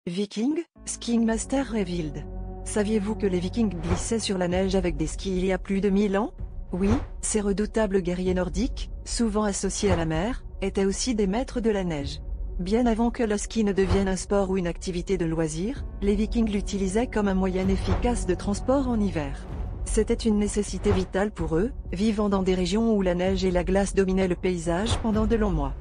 Vikings, Skiing Master Revealed. Saviez-vous que les Vikings glissaient sur la neige avec des skis il y a plus de 1000 ans? Oui, ces redoutables guerriers nordiques, souvent associés à la mer, étaient aussi des maîtres de la neige. Bien avant que le ski ne devienne un sport ou une activité de loisir, les Vikings l'utilisaient comme un moyen efficace de transport en hiver. C'était une nécessité vitale pour eux, vivant dans des régions où la neige et la glace dominaient le paysage pendant de longs mois.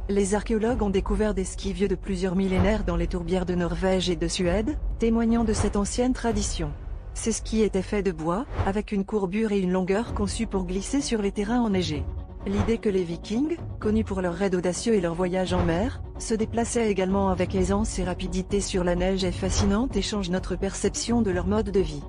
Les archéologues ont découvert des skis vieux de plusieurs millénaires dans les tourbières de Norvège et de Suède, témoignant de cette ancienne tradition. Ces skis étaient faits de bois, avec une courbure et une longueur conçues pour glisser sur les terrains enneigés. L'idée que les Vikings, connus pour leurs raids audacieux et leurs voyages en mer, se déplaçaient également avec aisance et rapidité sur la neige est fascinante et change notre perception de leur mode de vie.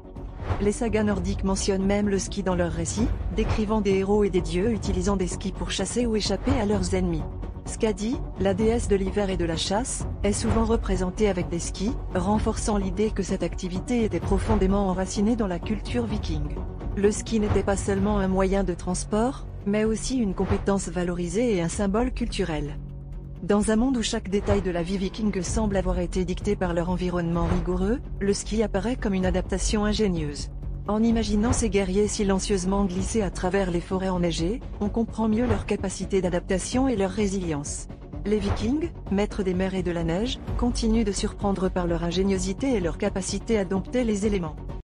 Les sagas nordiques mentionnent même le ski dans leurs récits, décrivant des héros et des dieux utilisant des skis pour chasser ou échapper à leurs ennemis. Skadi, la déesse de l'hiver et de la chasse, est souvent représentée avec des skis, renforçant l'idée que cette activité était profondément enracinée dans la culture viking. Le ski n'était pas seulement un moyen de transport, mais aussi une compétence valorisée et un symbole culturel. Dans un monde où chaque détail de la vie viking semble avoir été dicté par leur environnement rigoureux, le ski apparaît comme une adaptation ingénieuse. En imaginant ces guerriers silencieusement glisser à travers les forêts enneigées, on comprend mieux leur capacité d'adaptation et leur résilience. Les Vikings, maîtres des mers et de la neige, continuent de surprendre par leur ingéniosité et leur capacité à dompter les éléments.